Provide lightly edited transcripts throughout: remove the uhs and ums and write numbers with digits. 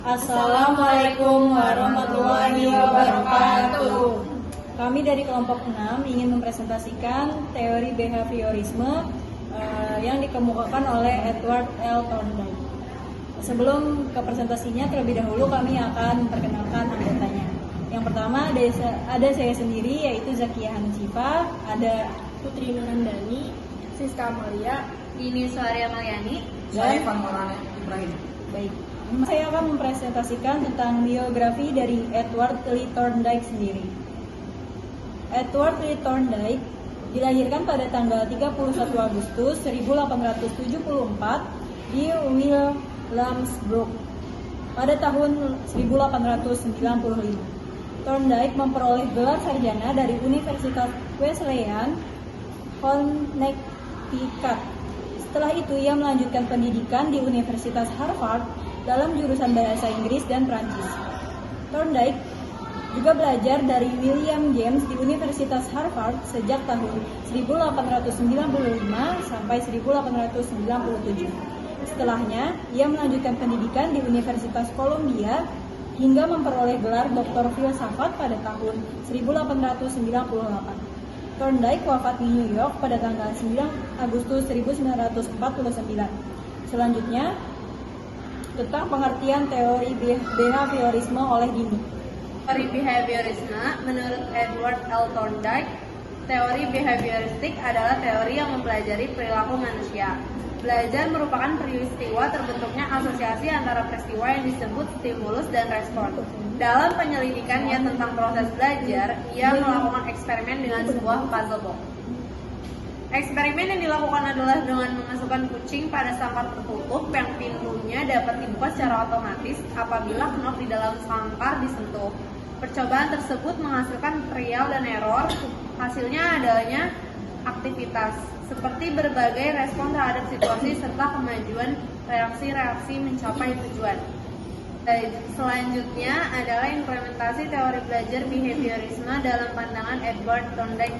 Assalamualaikum warahmatullahi wabarakatuh. Kami dari kelompok 6 ingin mempresentasikan teori behaviorisme yang dikemukakan oleh Edward L. Thorndike. Sebelum ke presentasinya, terlebih dahulu kami akan memperkenalkan anggotanya. Yang pertama ada saya sendiri, yaitu Zakia Hansifa, ada Putri Nurandani, Siska Amalia, Dini Suarya Malyani, dan Ivan Maulana Ibrahim. baik. Saya akan mempresentasikan tentang biografi dari Edward Lee Thorndike sendiri. Edward Lee Thorndike dilahirkan pada tanggal 31 Agustus 1874 di Williamsburg pada tahun 1895. Thorndike memperoleh gelar sarjana dari Universitas Wesleyan, Connecticut. Setelah itu, ia melanjutkan pendidikan di Universitas Harvard dalam jurusan bahasa Inggris dan Prancis. Thorndike juga belajar dari William James di Universitas Harvard sejak tahun 1895 sampai 1897. Setelahnya, ia melanjutkan pendidikan di Universitas Columbia hingga memperoleh gelar doktor filsafat pada tahun 1898. Thorndike wafat di New York pada tanggal 9 Agustus 1949. Selanjutnya, tentang pengertian teori behaviorisme oleh Dini. Teori behaviorisme menurut Edward L. Thorndike, teori behavioristik adalah teori yang mempelajari perilaku manusia. Belajar merupakan peristiwa terbentuknya asosiasi antara peristiwa yang disebut stimulus dan respon. Dalam penyelidikannya tentang proses belajar, ia melakukan eksperimen dengan sebuah puzzle box. Eksperimen yang dilakukan adalah dengan memasukkan kucing pada sangkar tertutup yang pintunya dapat dibuka secara otomatis apabila knop di dalam sangkar disentuh. Percobaan tersebut menghasilkan trial dan error. Hasilnya adanya aktivitas seperti berbagai respon terhadap situasi serta kemajuan reaksi-reaksi mencapai tujuan. Selanjutnya adalah implementasi teori belajar behaviorisme dalam pandangan Edward Thorndike.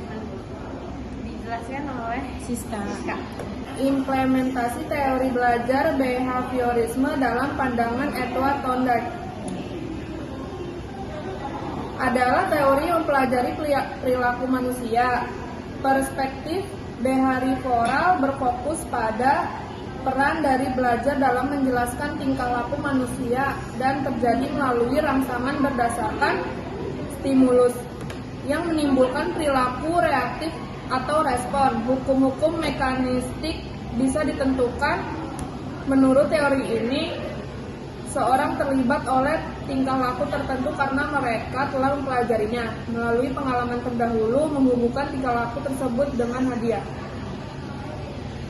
Dijelaskan oleh Siska. Implementasi teori belajar behaviorisme dalam pandangan Edward Thorndike adalah teori yang mempelajari perilaku manusia. Perspektif behavioral berfokus pada peran dari belajar dalam menjelaskan tingkah laku manusia dan terjadi melalui rangsangan berdasarkan stimulus yang menimbulkan perilaku reaktif atau respon. Hukum-hukum mekanistik bisa ditentukan. Menurut teori ini, seorang terlibat oleh tingkah laku tertentu karena mereka telah mempelajarinya melalui pengalaman terdahulu, menghubungkan tingkah laku tersebut dengan hadiah.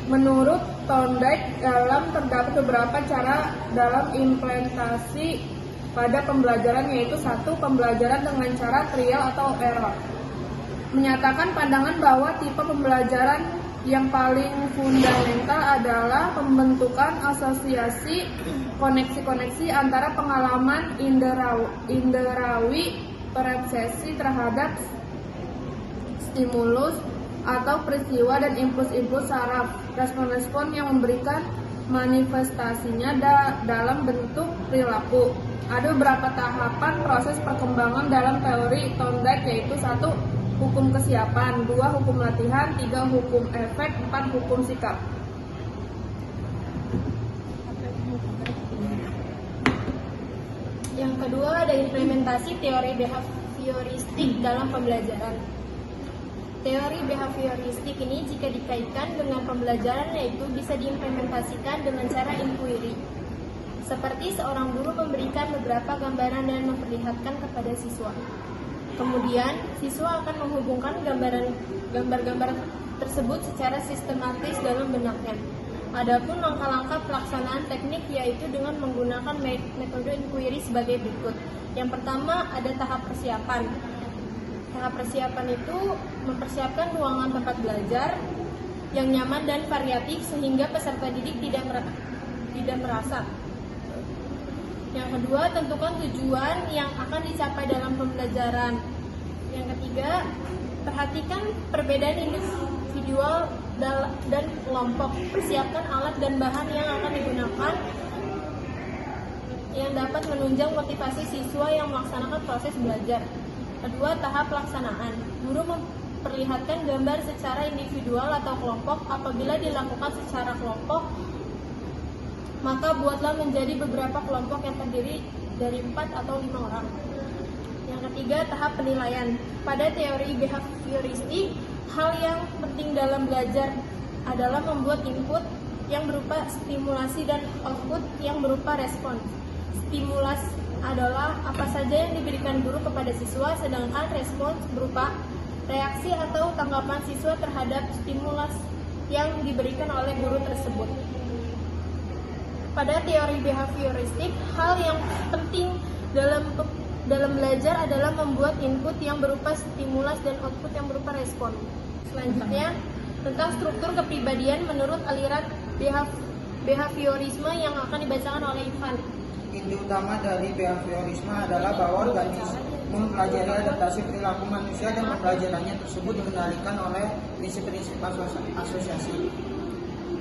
Menurut Thorndike, terdapat beberapa cara dalam implementasi pada pembelajaran, yaitu 1. Pembelajaran dengan cara trial atau error. Menyatakan pandangan bahwa tipe pembelajaran yang paling fundamental adalah pembentukan asosiasi koneksi-koneksi antara pengalaman inderawi persepsi terhadap stimulus atau peristiwa dan impuls-impuls saraf, respon-respon yang memberikan manifestasinya dalam bentuk perilaku. Ada beberapa tahapan proses perkembangan dalam teori Thorndike, yaitu 1. Hukum kesiapan, 2. Hukum latihan, 3. Hukum efek, 4. Hukum sikap. Yang kedua ada implementasi teori behavioristik dalam pembelajaran. Teori behavioristik ini jika dikaitkan dengan pembelajaran, yaitu bisa diimplementasikan dengan cara inquiry. Seperti seorang guru memberikan beberapa gambaran dan memperlihatkan kepada siswa. Kemudian, siswa akan menghubungkan gambar-gambar tersebut secara sistematis dalam benaknya. Adapun langkah-langkah pelaksanaan teknik yaitu dengan menggunakan metode inquiry sebagai berikut. Yang pertama ada tahap persiapan. Tahap persiapan itu mempersiapkan ruangan tempat belajar yang nyaman dan variatif sehingga peserta didik tidak merasa. Yang kedua, tentukan tujuan yang akan dicapai dalam pembelajaran. Yang ketiga, perhatikan perbedaan individual dan kelompok. Persiapkan alat dan bahan yang akan digunakan yang dapat menunjang motivasi siswa yang melaksanakan proses belajar. Kedua, tahap pelaksanaan. Guru memperlihatkan gambar secara individual atau kelompok. Apabila dilakukan secara kelompok, maka buatlah menjadi beberapa kelompok yang terdiri dari 4 atau 5 orang. Yang ketiga, tahap penilaian. Pada teori behavioristik, hal yang penting dalam belajar adalah membuat input yang berupa stimulasi dan output yang berupa respon. Stimulus adalah apa saja yang diberikan guru kepada siswa, sedangkan respons berupa reaksi atau tanggapan siswa terhadap stimulus yang diberikan oleh guru tersebut. Pada teori behavioristik, hal yang penting dalam belajar adalah membuat input yang berupa stimulus dan output yang berupa respon. Selanjutnya, tentang struktur kepribadian menurut aliran behaviorisme yang akan dibacakan oleh Ivan. Inti utama dari behaviorisme adalah bahwa organisme mempelajari adaptasi perilaku manusia dan pembelajarannya tersebut dikendalikan oleh prinsip-prinsip asosiasi.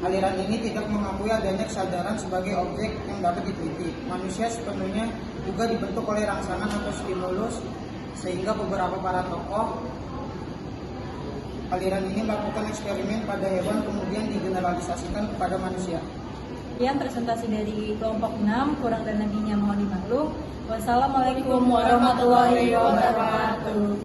Aliran ini tidak mengakui adanya kesadaran sebagai objek yang dapat diteliti. Manusia sepenuhnya juga dibentuk oleh rangsangan atau stimulus, sehingga beberapa para tokoh aliran ini melakukan eksperimen pada hewan kemudian digeneralisasikan kepada manusia. Sekian presentasi dari kelompok 6, kurang dan lebihnya mohon dimaklum. Wassalamualaikum warahmatullahi wabarakatuh.